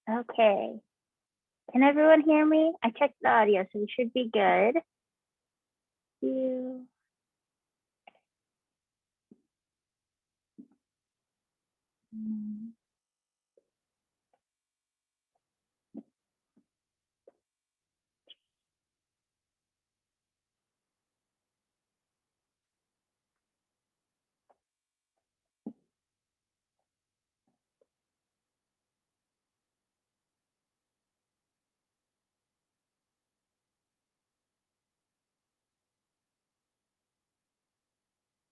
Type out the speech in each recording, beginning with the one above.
Okay. Can everyone hear me? I checked the audio, so we should be good. You.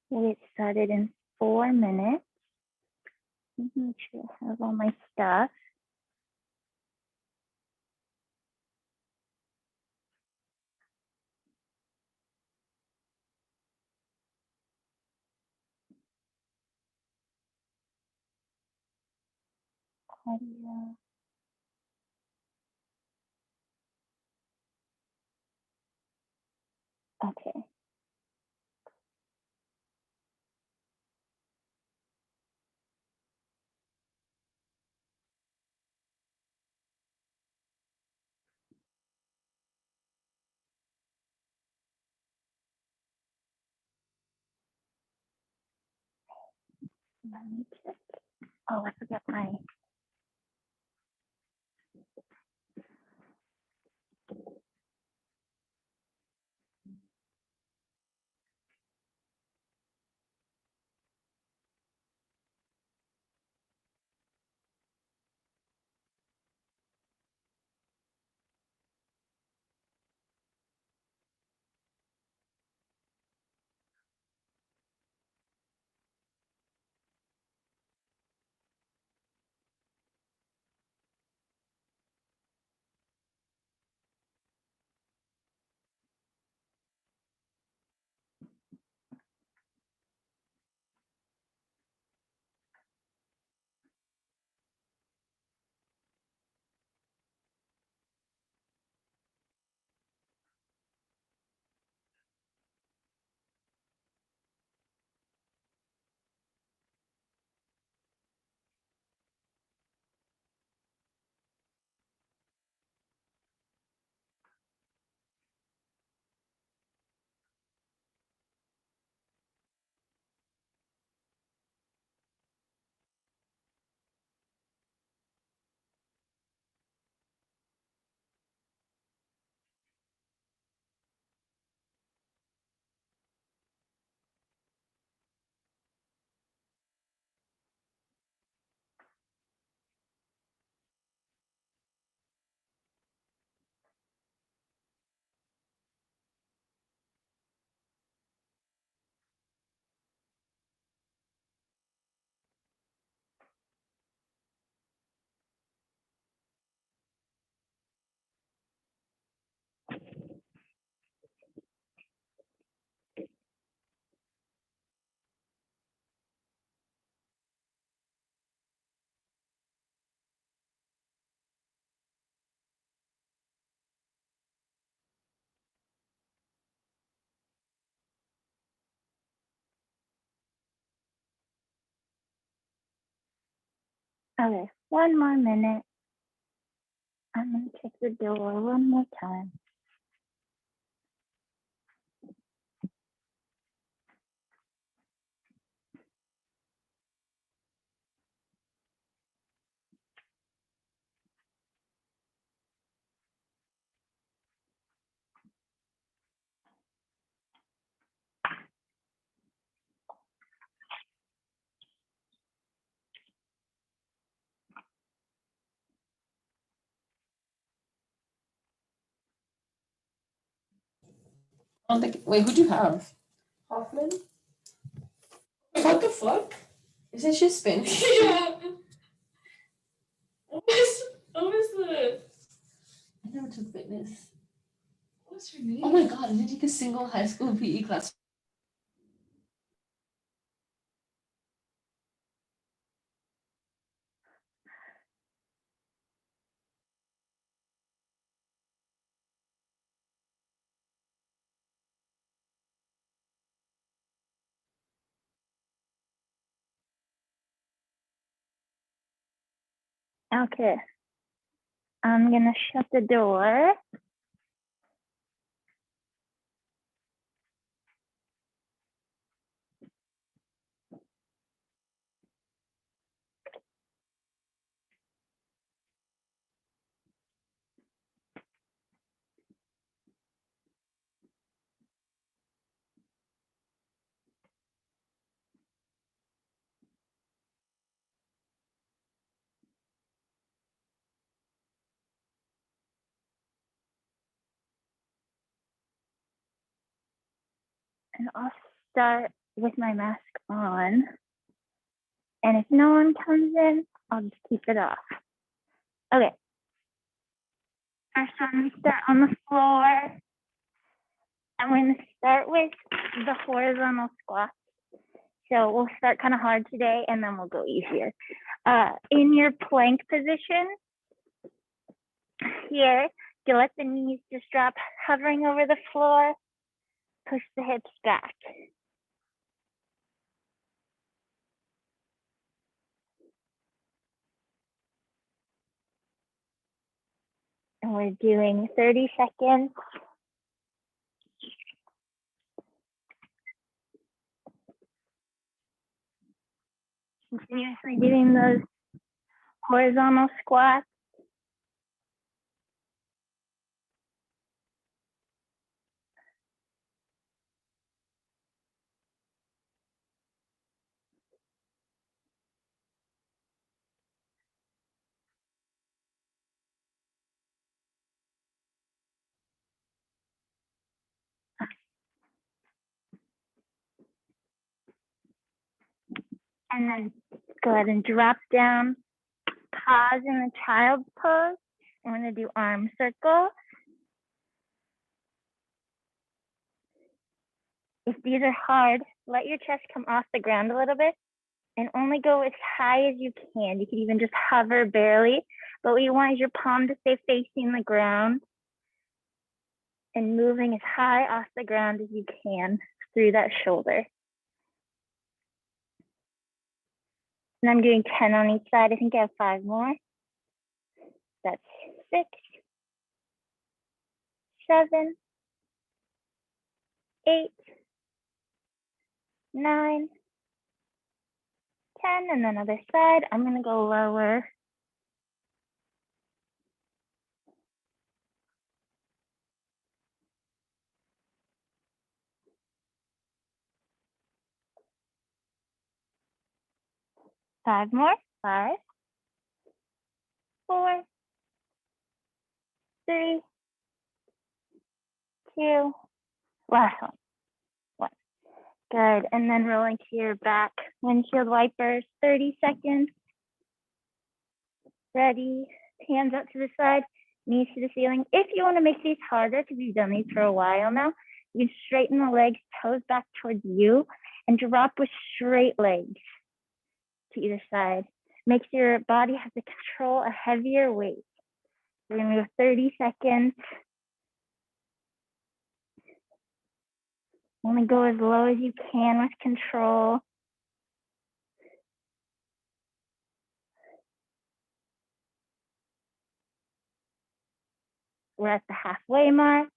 We'll get started in 4 minutes. Make sure I have all my stuff. Audio. Okay. Let me check. Oh, I forgot my. Okay, 1 more minute. I'm gonna check the door one more time. I don't think. Wait, who'd you have? Hoffman. What the fuck? Isn't she Spanish? Yeah. What was the? I never took fitness. What's her name? Oh my god! I didn't take a single high school PE class. Okay. I'm gonna shut the door. And I'll start with my mask on. And if no one comes in, I'll just keep it off. Okay. First, I'm going to start on the floor. I'm going to start with the horizontal squat. So we'll start kind of hard today, and then we'll go easier. In your plank position, here, you let the knees just drop, hovering over the floor. Push the hips back. And we're doing 30 seconds. Continuously doing those horizontal squats. And then go ahead and drop down. Pause in the child's pose. I'm going to do arm circle. If these are hard, let your chest come off the ground a little bit and only go as high as you can. You can even just hover barely, but what you want is your palm to stay facing the ground and moving as high off the ground as you can through that shoulder. And I'm doing 10 on each side. I think I have 5 more. That's 6, 7, 8, 9, 10, and then other side. I'm gonna go lower. Five more. 5, 4, 3, 2, last one. 1. Good. And then rolling to your back. Windshield wipers, 30 seconds. Ready. Hands up to the side, knees to the ceiling. If you want to make these harder, because you've done these for a while now, you can straighten the legs, toes back towards you, and drop with straight legs to either side. Makes your body have to control a heavier weight. We're gonna go 30 seconds. Only go as low as you can with control. We're at the halfway mark.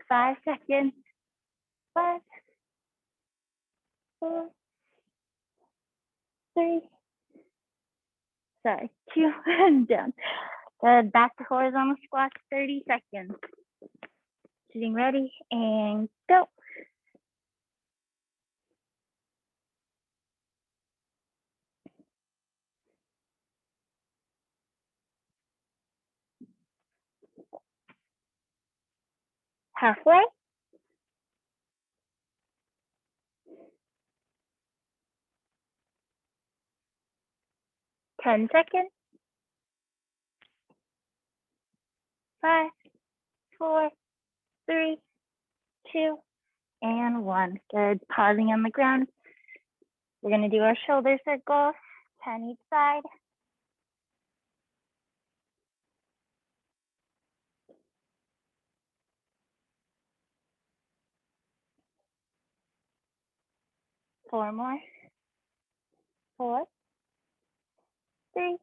Five seconds. 5, 4, 3, sorry, 2, and down. Good, back to horizontal squats, 30 seconds. Sitting ready and go. Halfway. 10 seconds. 5, 4, 3, 2, and 1. Good, pausing on the ground. We're gonna do our shoulder circles, 10 each side. 4 more. 4, 3,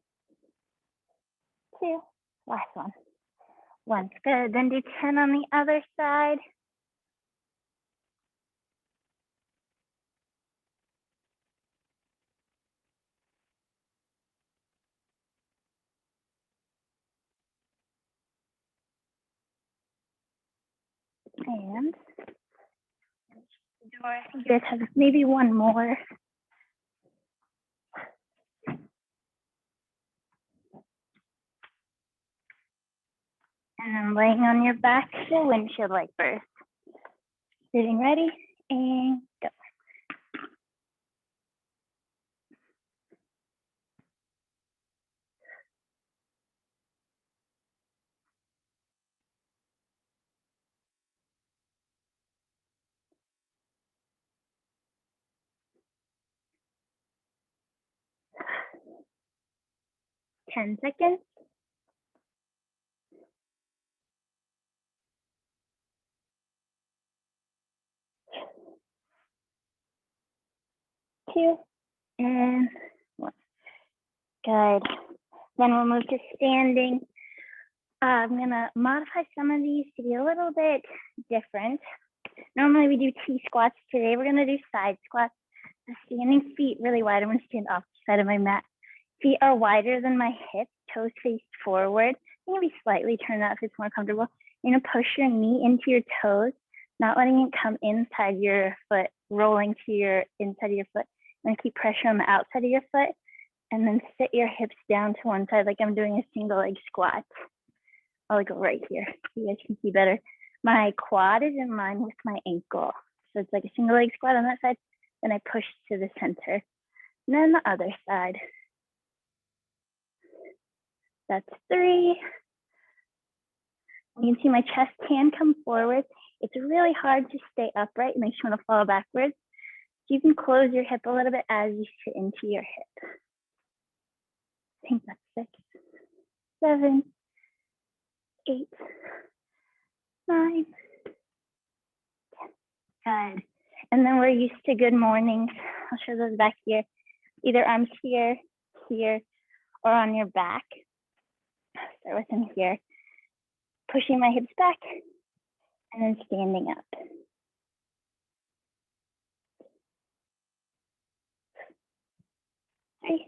2, last one. 1, good. Then do 10 on the other side. And I think you guys have maybe one more. And then laying on your back, the windshield leg first. Sitting ready, and go. Ten seconds. 2, and 1. Good. Then we'll move to standing. I'm gonna modify some of these to be a little bit different. Normally we do T squats. Today we're gonna do side squats. The standing feet really wide. I'm gonna stand off the side of my mat. Feet are wider than my hips, toes face forward. You can be slightly turned out if it's more comfortable. You're gonna push your knee into your toes, not letting it come inside your foot, rolling to your inside of your foot. And keep pressure on the outside of your foot, and then sit your hips down to one side like I'm doing a single leg squat. I'll go right here so you guys can see better. My quad is in line with my ankle. So it's like a single leg squat on that side, then I push to the center. And then the other side. That's 3. You can see my chest can come forward. It's really hard to stay upright. It makes you want to fall backwards. So you can close your hip a little bit as you sit into your hip. I think that's 6, 7, 8, 9, 10. Good. And then we're used to good mornings. I'll show those back here. Either arms here, here, or on your back. Start with them here. Pushing my hips back, and then standing up. 3,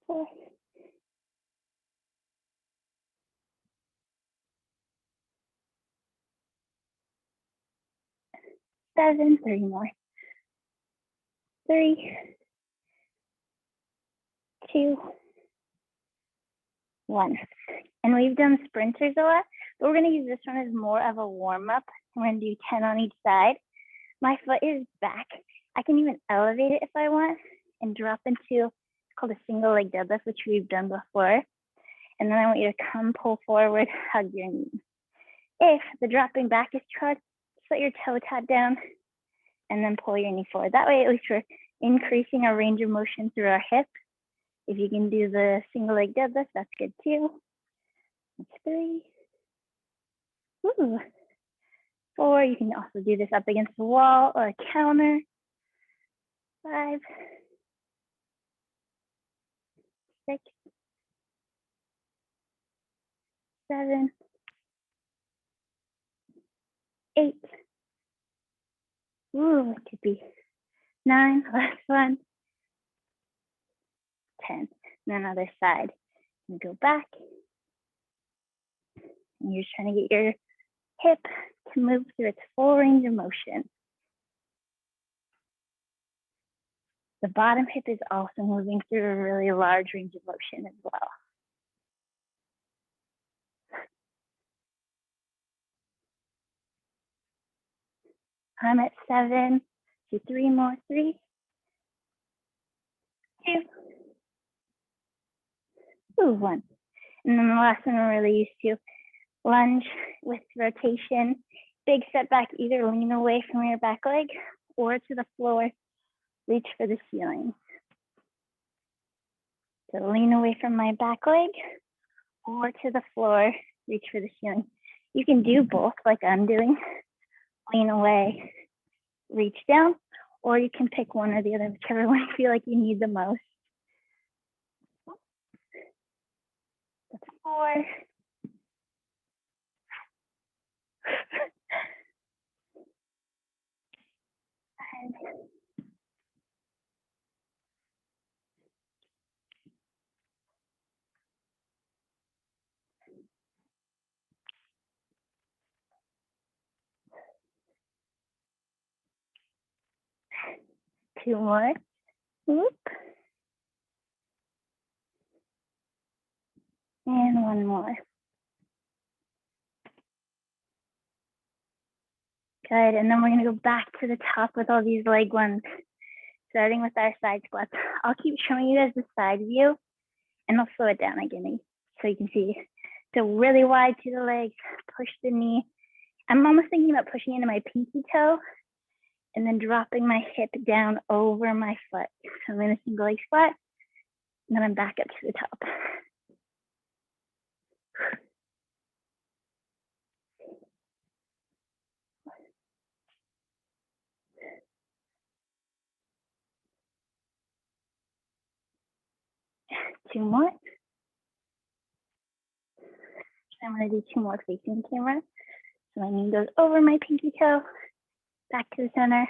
4, 7, 3 more. 3, 2, 1. And we've done sprinters a lot, but we're gonna use this one as more of a warm up. We're gonna do 10 on each side. My foot is back. I can even elevate it if I want and drop into, it's called a single leg deadlift, which we've done before. And then I want you to come, pull forward, hug your knee. If the dropping back is too hard, just let your toe tap down and then pull your knee forward. That way, at least we're increasing our range of motion through our hip. If you can do the single leg deadlift, that's good too. That's 3. Ooh. 4, you can also do this up against the wall or a counter. 5, 6, 7, 8. Ooh, it could be 9, last one. 10. And then other side. You go back. And you're just trying to get your hip to move through its full range of motion. The bottom hip is also moving through a really large range of motion as well. I'm at 7, do 3 more, 3, 2, ooh, 1. And then the last one we're really used to, lunge with rotation. Big step back, either lean away from your back leg or to the floor, reach for the ceiling. So lean away from my back leg or to the floor, reach for the ceiling. You can do both like I'm doing, lean away reach down, or you can pick one or the other, whichever one you feel like you need the most. That's 4. And 2 more. Whoop. And 1 more. Good, and then we're gonna go back to the top with all these leg ones, starting with our side squats. I'll keep showing you guys the side view, and I'll slow it down again so you can see. So really wide to the legs, push the knee. I'm almost thinking about pushing into my pinky toe and then dropping my hip down over my foot. So I'm in a single leg squat, and then I'm back up to the top. Two more. I'm gonna do 2 more facing the camera. So my knee goes over my pinky toe, back to the center,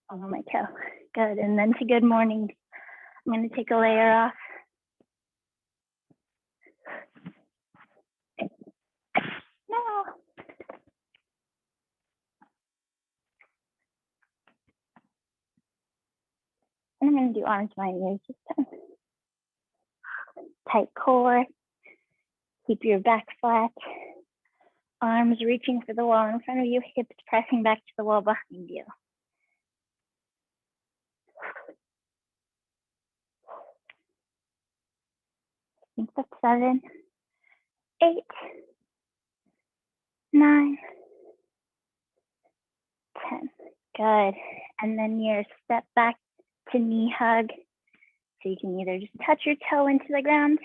over my toe. Good, and then to good morning. I'm gonna take a layer off. No. And I'm gonna do arms to my ears this time. Tight core. Keep your back flat. Arms reaching for the wall in front of you, hips pressing back to the wall behind you. I think that's 7, 8, 9, 10. Good. And then your step back to knee hug. So you can either just touch your toe into the ground,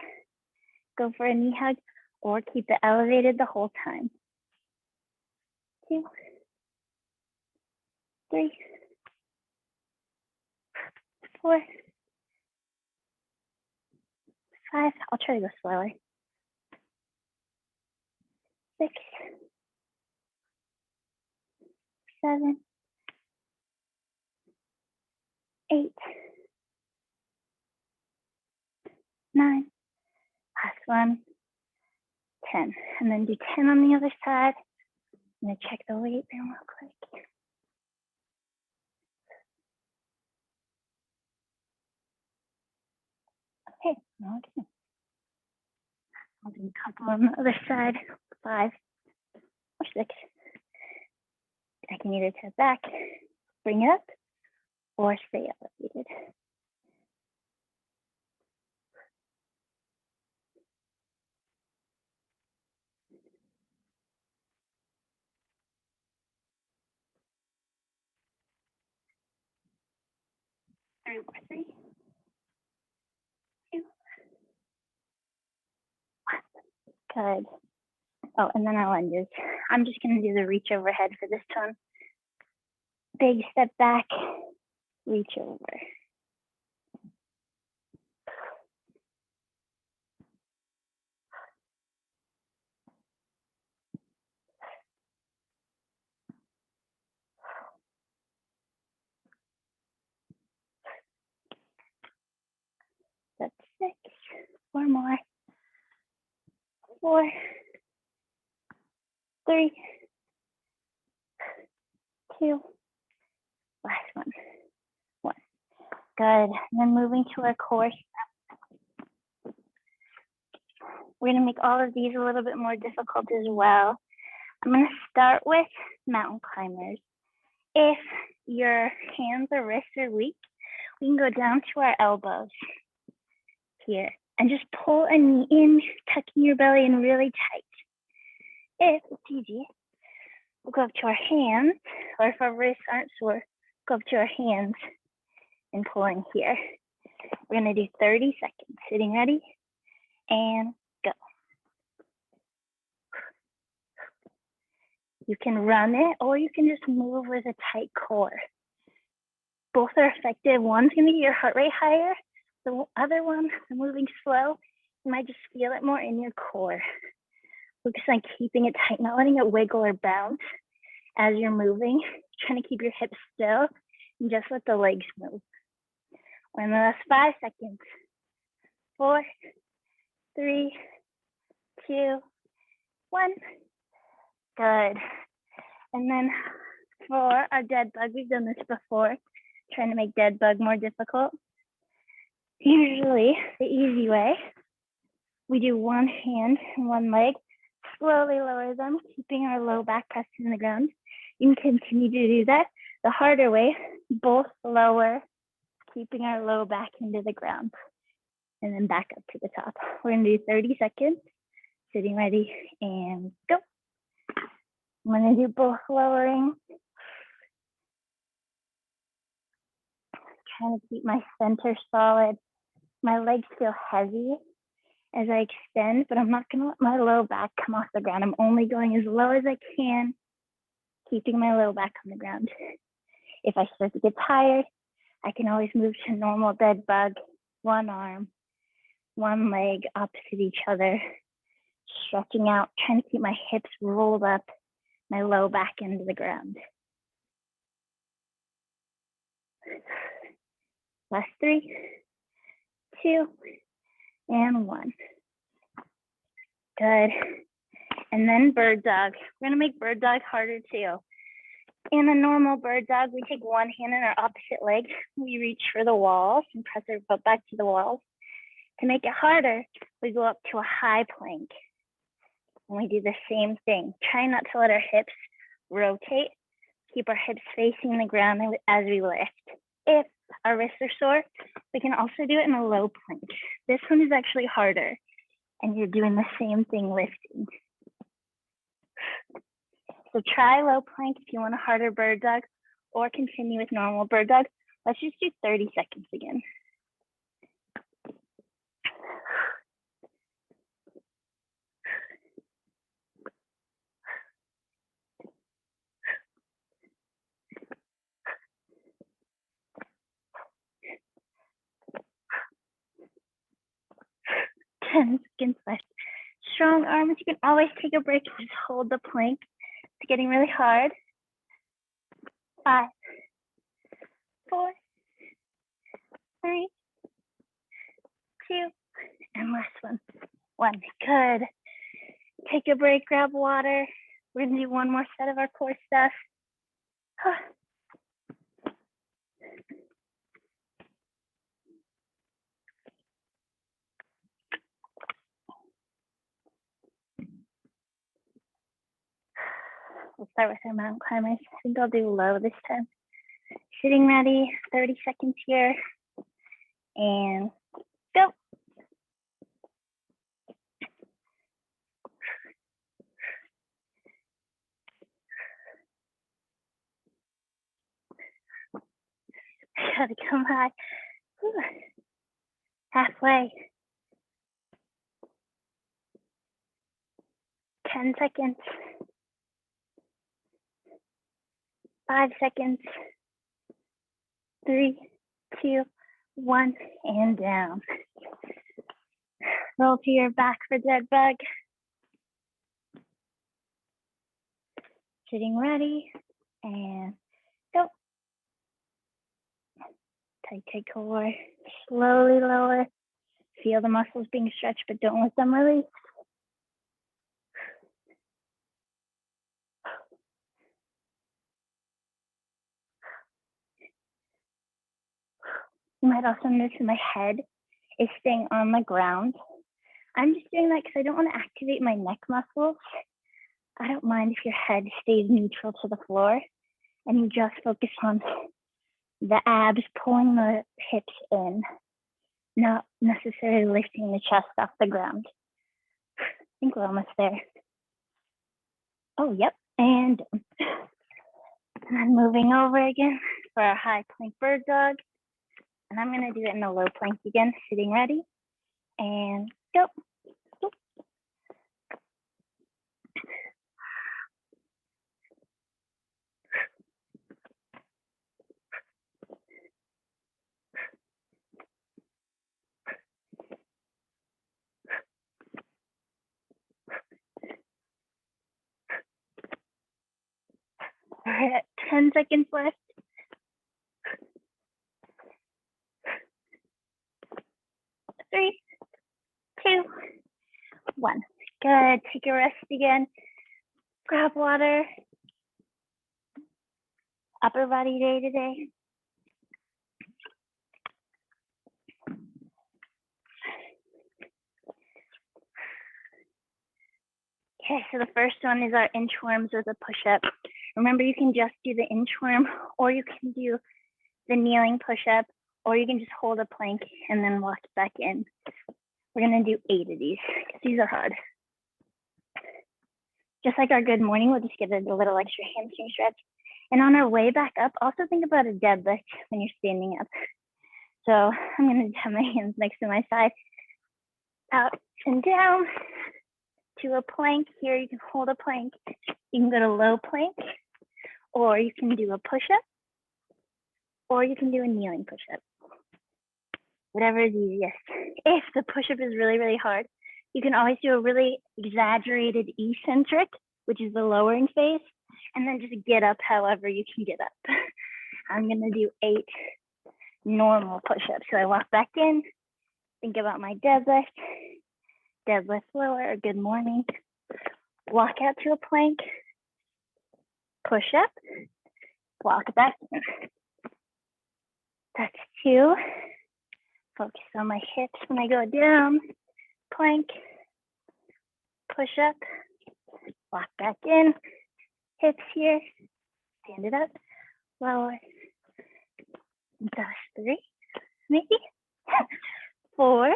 go for a knee hug, or keep it elevated the whole time. 2, 3, 4, 5. I'll try to go slower. 6, 7, 8, 9. Last one. 10. And then do 10 on the other side. I'm gonna check the weight there real quick. Okay, okay. I'll do a couple on the other side. 5 or 6. I can either tap back, bring it up, or stay elevated. Three, 3, 2, 1. Good. Oh, and then our lunges. I'm just gonna do the reach overhead for this one. Big step back, reach over. That's 6. 4 more. 4, 3, 2. Last one. 1. Good. And then moving to our core. We're gonna make all of these a little bit more difficult as well. I'm gonna start with mountain climbers. If your hands or wrists are weak, we can go down to our elbows here and just pull a knee in, tucking your belly in really tight. If it's easy, we'll go up to our hands, or if our wrists aren't sore, go up to our hands and pull in here. We're gonna do 30 seconds. Sitting ready, and go. You can run it, or you can just move with a tight core. Both are effective. One's gonna get your heart rate higher. The other one, moving slow, you might just feel it more in your core. Focus on keeping it tight, not letting it wiggle or bounce as you're moving. Trying to keep your hips still and just let the legs move. We're in the last 5 seconds. 4, 3, 2, 1. Good. And then for our dead bug, we've done this before, trying to make dead bug more difficult. Usually the easy way, we do one hand and one leg, slowly lower them, keeping our low back pressed in the ground. You can continue to do that. The harder way, both lower, keeping our low back into the ground, and then back up to the top. We're gonna do 30 seconds, sitting ready, and go. I'm gonna do both lowering. Trying to keep my center solid. My legs feel heavy as I extend, but I'm not gonna let my low back come off the ground. I'm only going as low as I can, keeping my low back on the ground. If I start to get tired, I can always move to normal dead bug, one arm, one leg opposite each other, stretching out, trying to keep my hips rolled up, my low back into the ground. Last 3, 2, and 1. Good. And then bird dog. We're gonna make bird dog harder too. In a normal bird dog, we take one hand in our opposite leg. We reach for the walls and press our foot back to the walls. To make it harder, we go up to a high plank. And we do the same thing. Try not to let our hips rotate. Keep our hips facing the ground as we lift. If our wrists are sore, we can also do it in a low plank. This one is actually harder, and you're doing the same thing lifting. So try low plank if you want a harder bird dog, or continue with normal bird dog. Let's just do 30 seconds again. Seconds left. Strong arms. You can always take a break and just hold the plank. It's getting really hard. 5, 4, 3, 2, and last one. 1. Good. Take a break, grab water. We're gonna do one more set of our core stuff. We'll start with our mountain climbers. I think I'll do low this time. Sitting ready, 30 seconds here, and go. Gotta come high. Halfway. 10 seconds. 5 seconds. 3, 2, 1, and down. Roll to your back for dead bug. Sitting ready, and go. Tight core. Slowly lower. Feel the muscles being stretched, but don't let them release. You might also notice my head is staying on the ground. I'm just doing that because I don't want to activate my neck muscles. I don't mind if your head stays neutral to the floor and you just focus on the abs pulling the hips in, not necessarily lifting the chest off the ground. I think we're almost there. Oh, yep, and then moving over again for our high plank bird dog. And I'm gonna do it in a low plank again, sitting ready, and go. We're at 10 seconds left. 3, 2, 1. Good. Take a rest again. Grab water. Upper body day today. Okay, so the first one is our inchworms with a push-up. Remember, you can just do the inchworm, or you can do the kneeling push-up, or you can just hold a plank and then walk back in. We're gonna do 8 of these, because these are hard. Just like our good morning, we'll just get a little extra hamstring stretch. And on our way back up, also think about a deadlift when you're standing up. So I'm gonna have my hands next to my side, out and down to a plank. Here you can hold a plank. You can go to low plank, or you can do a push-up, or you can do a kneeling push-up. Whatever is easiest. If the push-up is really, really hard, you can always do a really exaggerated eccentric, which is the lowering phase, and then just get up however you can get up. I'm gonna do 8 normal push-ups. So I walk back in, think about my deadlift, deadlift lower, or good morning, walk out to a plank, push up, walk back in. That's 2. Focus on my hips when I go down, plank, push up, walk back in, hips here, stand it up, lower. That's 3, maybe 4,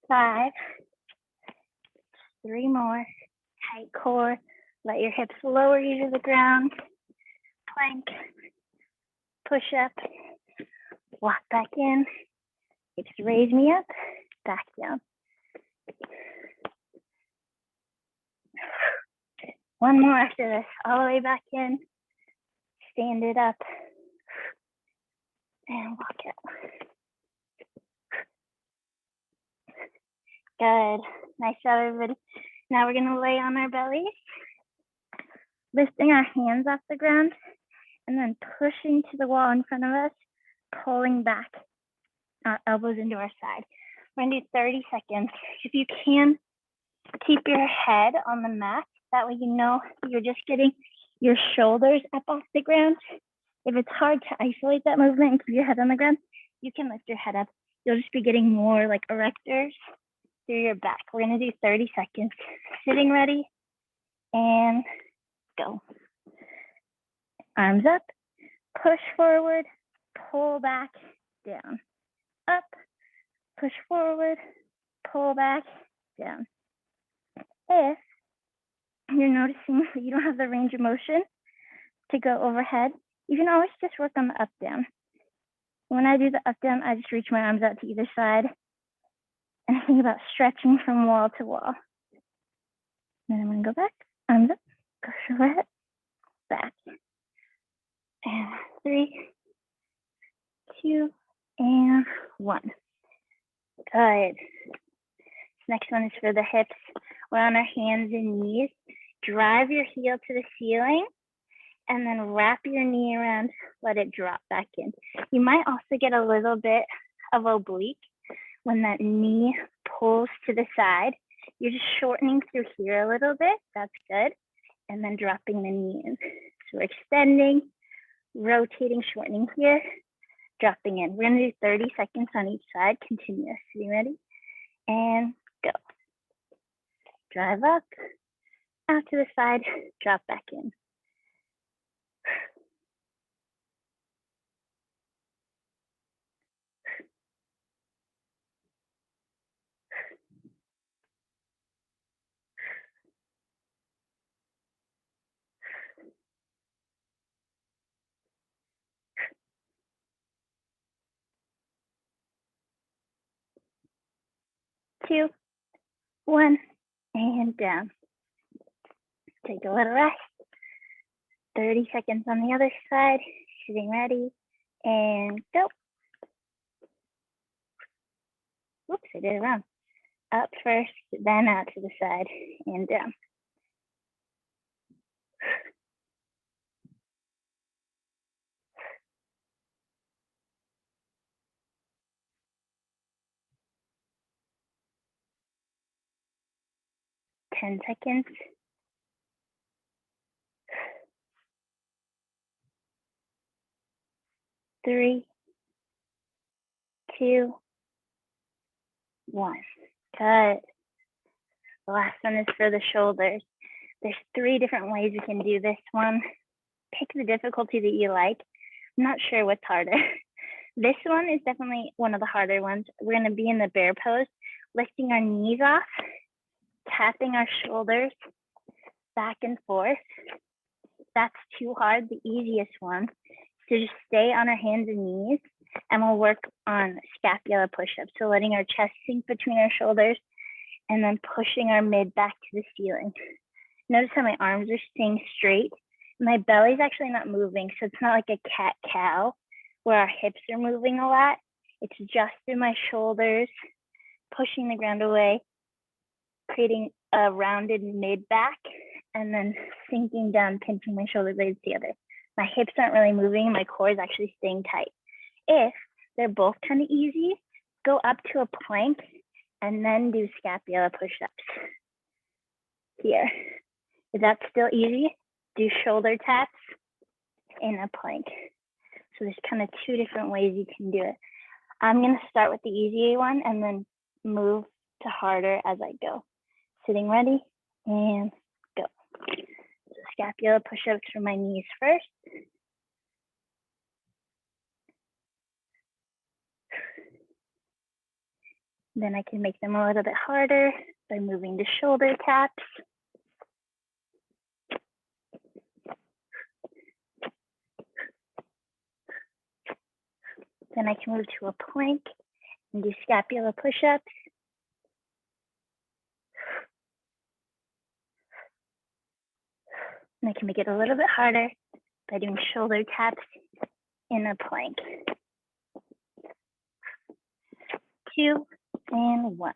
5, 3 more. Tight core. Let your hips lower you to the ground. Plank. Push up. Walk back in. Hips raise me up. Back down. 1 more after this. All the way back in. Stand it up. And walk out. Good. Nice job, everybody. Now we're gonna lay on our bellies, lifting our hands off the ground, and then pushing to the wall in front of us, pulling back our elbows into our side. We're gonna do 30 seconds. If you can, keep your head on the mat. That way you know you're just getting your shoulders up off the ground. If it's hard to isolate that movement and keep your head on the ground, you can lift your head up. You'll just be getting more like erectors through your back. We're gonna do 30 seconds. Sitting ready, and go. Arms up, push forward, pull back, down. Up, push forward, pull back, down. If you're noticing that you don't have the range of motion to go overhead, you can always just work on the up down. When I do the up down, I just reach my arms out to either side and I think about stretching from wall to wall. Then I'm gonna go back, arms up, push overhead, back. And 3, 2, and 1. Good. Next one is for the hips. We're on our hands and knees. Drive your heel to the ceiling and then wrap your knee around, let it drop back in. You might also get a little bit of oblique when that knee pulls to the side. You're just shortening through here a little bit, that's good. And then dropping the knee in. So we're extending, rotating, shortening here, dropping in. We're gonna do 30 seconds on each side, continuous. You ready? And go. Drive up, out to the side, drop back in. Two, 1, and down. Take a little rest. 30 seconds on the other side, sitting ready, and go. Whoops, I did it wrong. Up first, then out to the side and down. Ten seconds. 3, 2, 1. Good. The last one is for the shoulders. There's 3 different ways you can do this one. Pick the difficulty that you like. I'm not sure what's harder. This one is definitely one of the harder ones. We're going to be in the bear pose, lifting our knees off, tapping our shoulders back and forth. That's too hard. The easiest one to just stay on our hands and knees, and we'll work on scapular push-ups. So letting our chest sink between our shoulders and then pushing our mid back to the ceiling. Notice how my arms are staying straight. My belly's actually not moving, so it's not like a cat-cow where our hips are moving a lot. It's just in my shoulders, pushing the ground away, creating a rounded mid back, and then sinking down, pinching my shoulder blades together. My hips aren't really moving. My core is actually staying tight. If they're both kind of easy, go up to a plank and then do scapular push-ups here. If that's still easy, do shoulder taps in a plank. So there's kind of 2 different ways you can do it. I'm going to start with the easy one and then move to harder as I go. Sitting ready and go. So scapular push-ups for my knees first. Then I can make them a little bit harder by moving to shoulder taps. Then I can move to a plank and do scapular push-ups. And I can make it a little bit harder by doing shoulder taps in a plank. 2 and 1.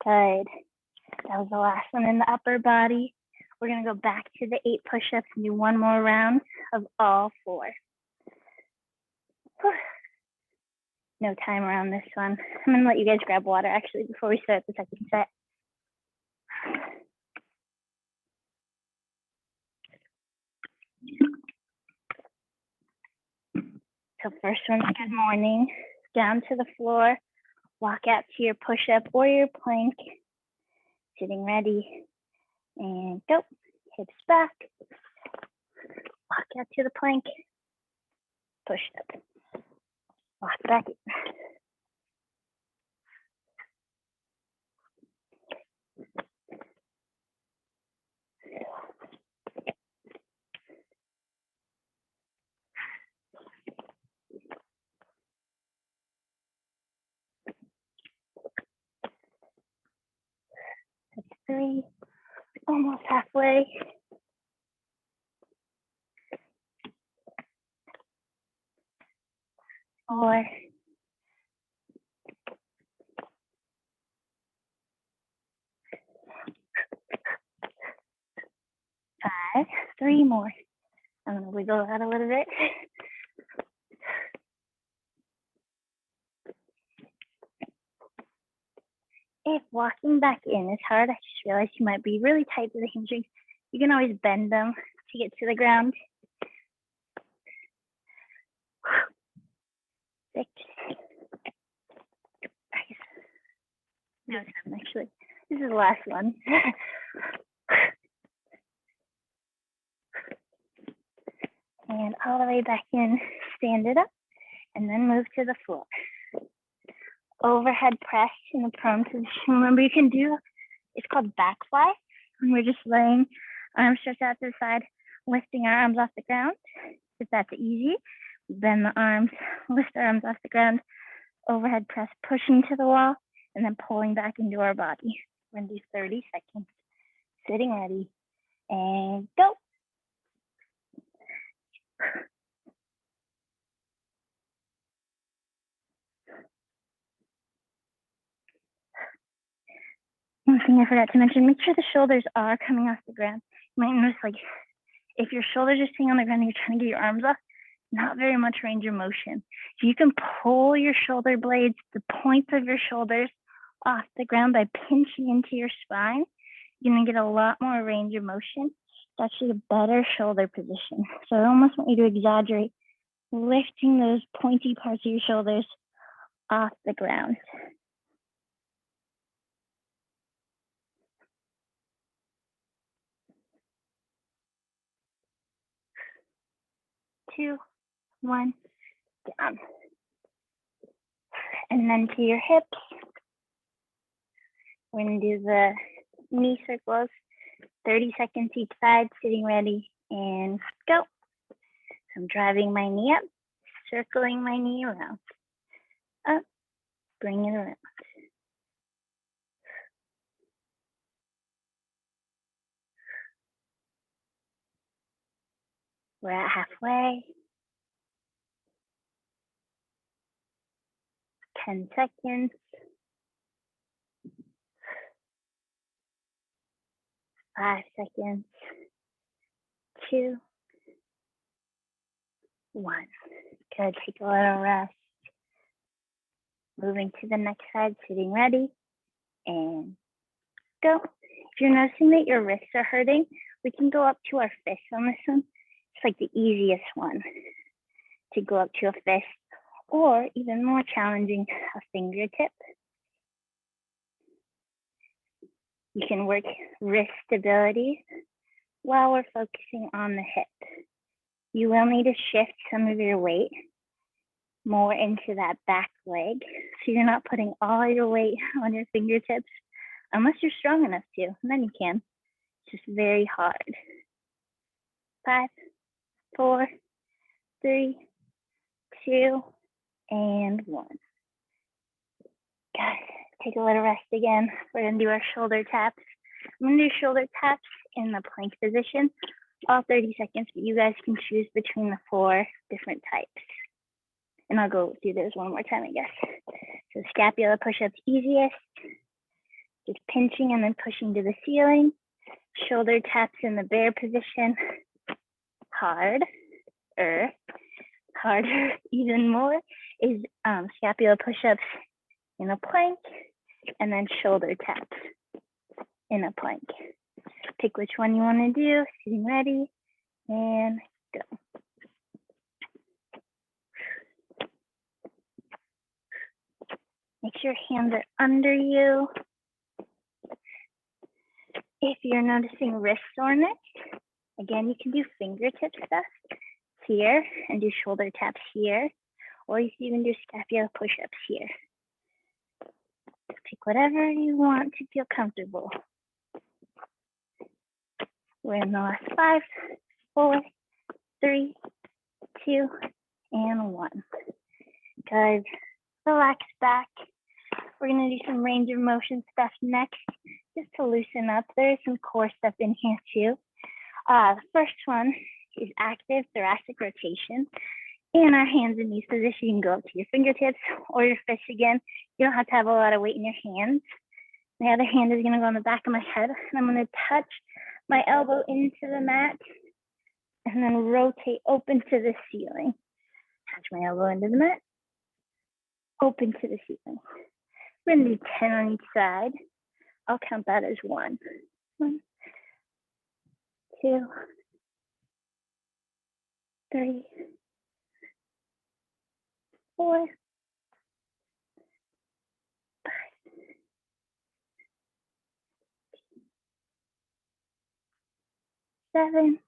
Good. That was the last one in the upper body. We're going to go back to the 8 push-ups and do 1 more round of all 4. No timer on this one. I'm going to let you guys grab water actually before we start the second set. So first one's good morning. Down to the floor. Walk out to your push-up or your plank. Sitting ready. And go. Hips back. Walk out to the plank. Push up. Walk back. That's 3. Almost halfway. 4. 5. 3 more. I'm going to wiggle out a little bit. If walking back in is hard, I just realized you might be really tight to the hamstrings. You can always bend them to get to the ground. 6. No, 7 actually. This is the last one. And all the way back in, stand it up, and then move to the floor. Overhead press in the prone position. Remember, you can do, it's called back fly. And we're just laying arms stretched out to the side, lifting our arms off the ground. If that's easy, bend the arms, lift our arms off the ground, overhead press, pushing to the wall, and then pulling back into our body. We're gonna do 30 seconds. Sitting ready, and go. thing I forgot to mention, make sure the shoulders are coming off the ground. You might notice, like, if your shoulders are staying on the ground and you're trying to get your arms up, not very much range of motion. So you can pull your shoulder blades, the points of your shoulders off the ground by pinching into your spine. You're gonna get a lot more range of motion. It's actually a better shoulder position. So I almost want you to exaggerate lifting those pointy parts of your shoulders off the ground. 2, 1, down. And then to your hips. We're gonna do the knee circles, 30 seconds each side, sitting ready, and go. So I'm driving my knee up, circling my knee around, up, bring it around. We're at halfway. 10 seconds. 5 seconds. 2, 1. Good, take a little rest. Moving to the next side, sitting ready, and go. If you're noticing that your wrists are hurting, we can go up to our fists on this one. It's like the easiest one to go up to a fist, or even more challenging, a fingertip. You can work wrist stability while we're focusing on the hip. You will need to shift some of your weight more into that back leg, so you're not putting all your weight on your fingertips, unless you're strong enough to, and then you can. It's just very hard. 5, 4, 3, 2, and 1. Guys, take a little rest again. We're gonna do our shoulder taps. I'm gonna do shoulder taps in the plank position, all 30 seconds, but you guys can choose between the 4 different types. And I'll go do those one more time, I guess. So scapula push-ups easiest, just pinching and then pushing to the ceiling. Shoulder taps in the bear position, harder even more is scapula push-ups in a plank, and then shoulder taps in a plank. Pick which one you want to do, sitting ready, and go. Make sure your hands are under you. If you're noticing wrist soreness, again, you can do fingertip stuff here and do shoulder taps here, or you can even do scapula push-ups here. Pick whatever you want to feel comfortable. We're in the last 5, 4, 3, 2, and 1. Guys, relax back. We're gonna do some range of motion stuff next, just to loosen up. There is some core stuff in here too. The first one is active thoracic rotation. In our hands and knees position, you can go up to your fingertips or your fists again. You don't have to have a lot of weight in your hands. The other hand is gonna go on the back of my head, and I'm gonna touch my elbow into the mat and then rotate open to the ceiling. Touch my elbow into the mat, open to the ceiling. We're gonna do 10 on each side. I'll count that as 1. 1, 2, 3, 4, 5, 7,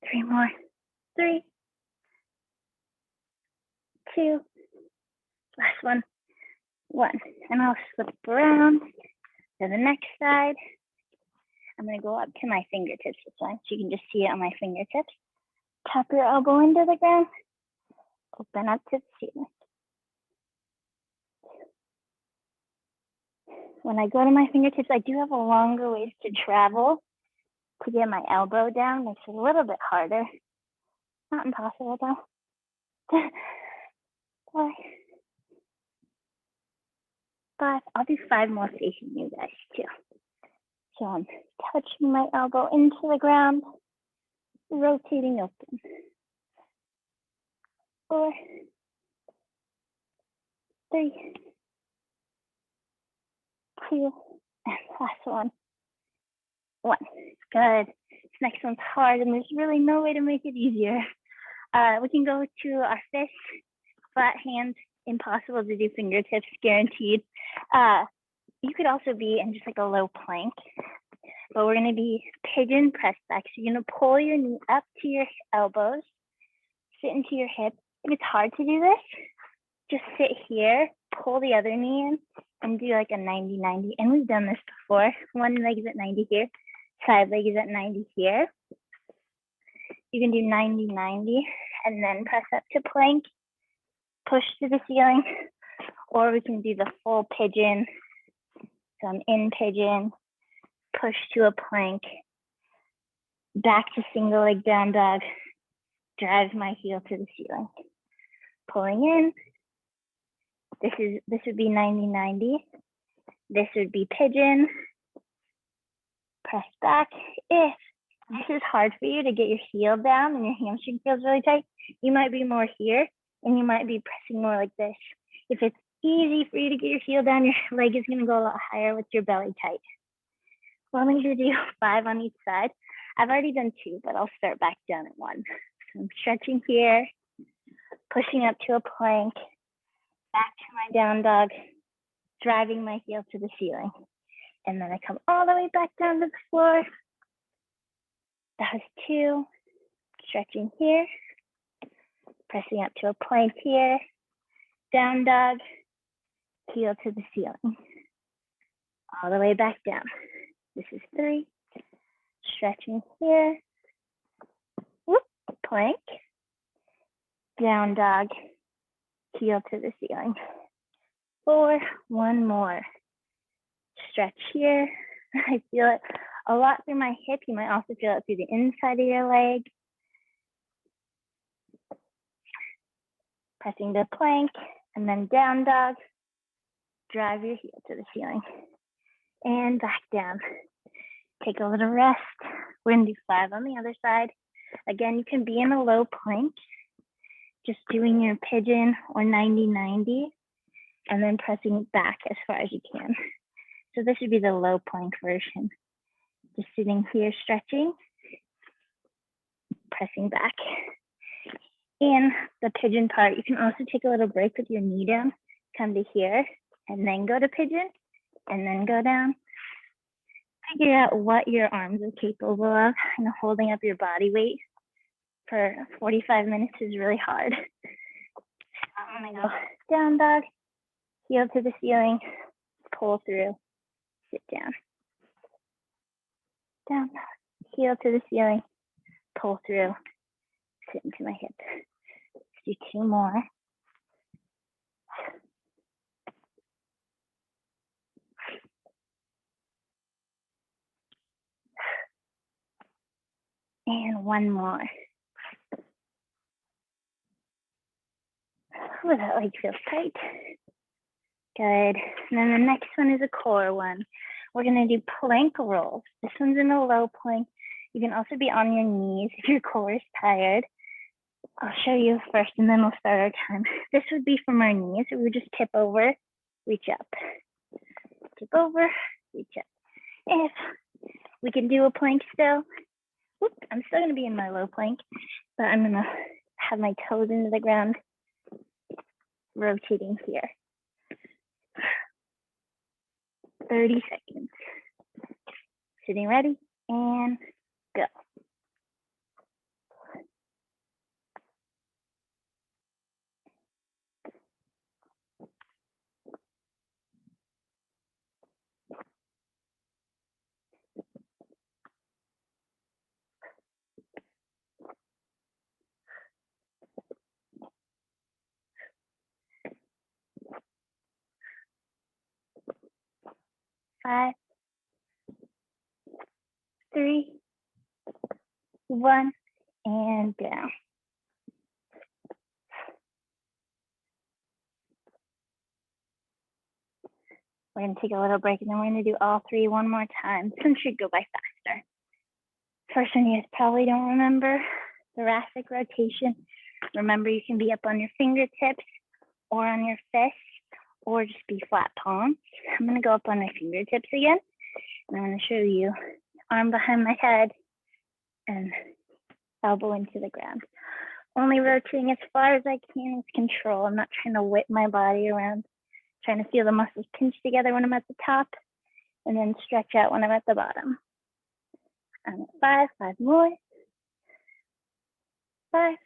3 more, 3, 2, last one, 1. And I'll flip around to the next side. I'm gonna go up to my fingertips this time, so you can just see it on my fingertips. Tap your elbow into the ground, open up to the ceiling. When I go to my fingertips, I do have a longer ways to travel to get my elbow down. Makes it a little bit harder. Not impossible though. 4, 5, I'll do 5 more facing you guys too. So I'm touching my elbow into the ground, rotating open. 4, 3, 2, and last one. 1. Good. This next one's hard, and there's really no way to make it easier. We can go to our fist, flat hand, impossible to do fingertips, guaranteed. You could also be in just like a low plank, but we're gonna be pigeon press back. So you're gonna pull your knee up to your elbows, sit into your hip. If it's hard to do this, just sit here, pull the other knee in, and do like a 90-90. And we've done this before. One leg is at 90 here, side leg is at 90 here. You can do 90-90 and then press up to plank, push to the ceiling, or we can do the full pigeon. So I'm in pigeon, push to a plank, back to single leg down dog, drive my heel to the ceiling. Pulling in. This would be 90-90. This would be pigeon. Press back. If this is hard for you to get your heel down and your hamstring feels really tight, you might be more here and you might be pressing more like this. If it's easy for you to get your heel down, your leg is going to go a lot higher with your belly tight. Well, I'm going to do 5 on each side. I've already done 2, but I'll start back down at 1. So I'm stretching here, pushing up to a plank, back to my down dog, driving my heel to the ceiling. And then I come all the way back down to the floor. That was 2. Stretching here, pressing up to a plank here, down dog, heel to the ceiling. All the way back down. This is 3. Stretching here. Whoop, plank. Down dog, heel to the ceiling. 4, 1 more. Stretch here. I feel it a lot through my hip. You might also feel it through the inside of your leg. Pressing the plank and then down dog. Drive your heel to the ceiling. And back down. Take a little rest. We're gonna do 5 on the other side. Again, you can be in a low plank, just doing your pigeon or 90-90, and then pressing back as far as you can. So this would be the low plank version. Just sitting here, stretching, pressing back. In the pigeon part, you can also take a little break with your knee down, come to here, and then go to pigeon, and then go down. Figure out what your arms are capable of, and holding up your body weight for 45 minutes is really hard. I'm gonna go down dog, heel to the ceiling, pull through, sit down. Down dog, heel to the ceiling, pull through, sit into my hip. Let's do 2 more. And 1 more. Oh, that leg feels tight. Good. And then the next one is a core one. We're gonna do plank rolls. This one's in a low plank. You can also be on your knees if your core is tired. I'll show you first and then we'll start our time. This would be from our knees. So we would just tip over, reach up. Tip over, reach up. If we can do a plank still, whoop, I'm still gonna be in my low plank, but I'm gonna have my toes into the ground, rotating here. 30 seconds. Sitting ready and go. Five, 3, 1, and down. We're going to take a little break and then we're going to do all three one more time. This one should go by faster. First one you guys probably don't remember, thoracic rotation. Remember, you can be up on your fingertips or on your fists or just be flat palms. I'm going to go up on my fingertips again. And I'm going to show you arm behind my head and elbow into the ground. Only rotating as far as I can with control. I'm not trying to whip my body around. Trying to feel the muscles pinch together when I'm at the top and then stretch out when I'm at the bottom. I'm at 5 more. 5,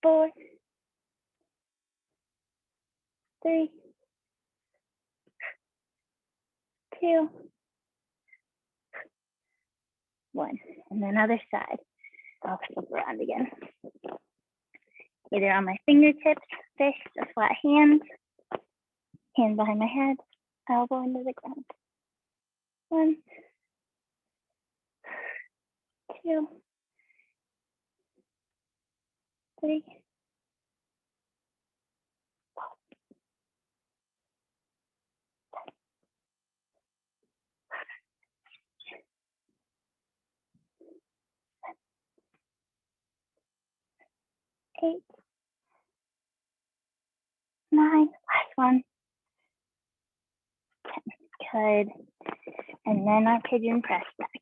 4, 3, 2, 1. And then other side. I'll flip around again. Either on my fingertips, fists, or flat hands. Hand behind my head, elbow into the ground. 1, 2, 3, 8, 9, last one, 10. Good. And then our pigeon press backs.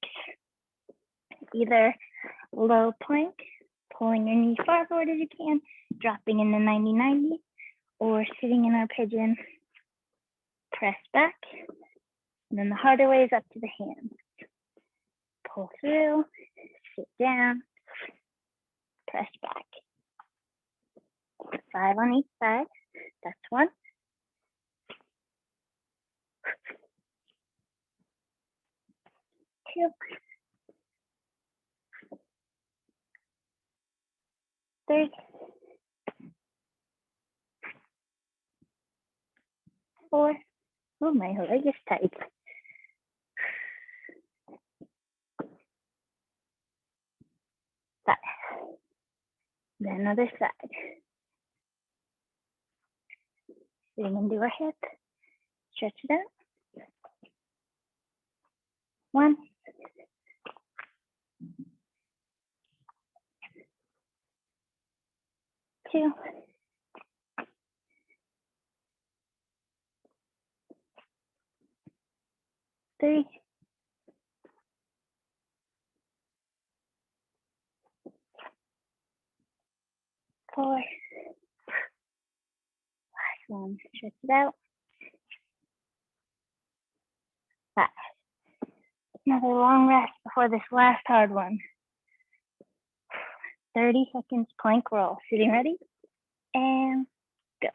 Either low plank, pulling your knees far forward as you can, dropping in the 90-90, or sitting in our pigeon, press back. And then the harder way is up to the hands. Pull through, sit down, press back. 5 on each side. That's 1. 2, 3, 4. Oh, my leg is tight. 5. Then other side. Sitting into our hip. Stretch it out. 1, 2, 3, 4. Last one. Stretch it out. 5. Another long rest before this last hard one. 30 seconds plank roll. Sitting ready? And go.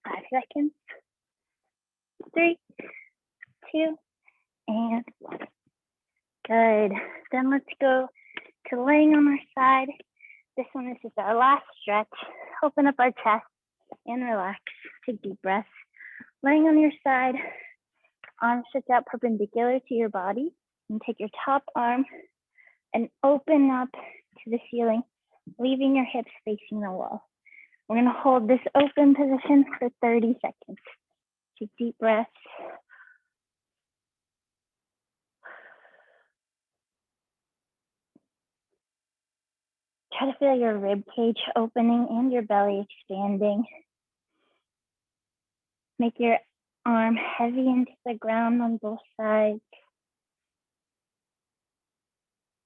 5 seconds. 3, 2, and 1. Good. Then let's go to laying on our side. This one is just our last stretch. Open up our chest and relax. Take deep breaths. Laying on your side, arms stretch out perpendicular to your body. And take your top arm and open up to the ceiling, leaving your hips facing the wall. We're going to hold this open position for 30 seconds. Take deep breaths. Try to feel your rib cage opening and your belly expanding. Make your arm heavy into the ground on both sides.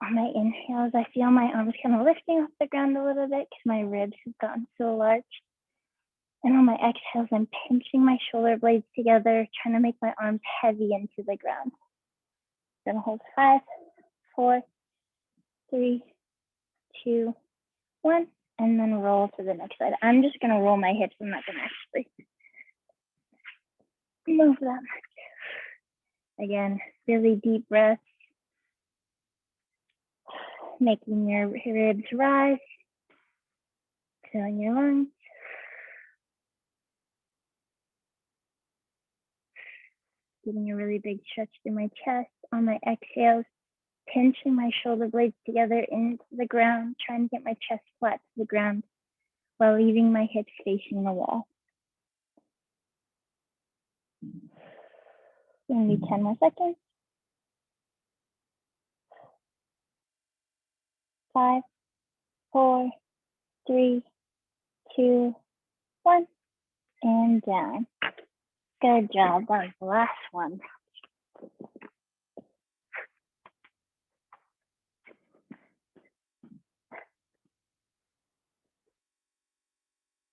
On my inhales, I feel my arms kind of lifting off the ground a little bit because my ribs have gotten so large. And on my exhales, I'm pinching my shoulder blades together, trying to make my arms heavy into the ground. Gonna hold 5, 4, 3, 2, 1, and then roll to the next side. I'm just gonna roll my hips. I'm not gonna actually move them. Again, really deep breaths, making your ribs rise, filling your lungs. Getting a really big stretch through my chest. On my exhales, pinching my shoulder blades together into the ground, trying to get my chest flat to the ground while leaving my hips facing the wall. Maybe 10 more seconds. 5, 4, 3, 2, 1, and down. Good job. That was the last one.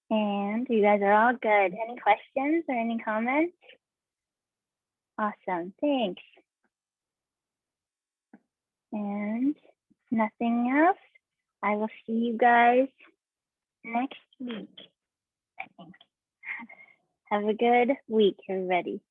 And you guys are all good. Any questions or any comments? Awesome. Thanks. And nothing else. I will see you guys next week, I think. Have a good week, everybody.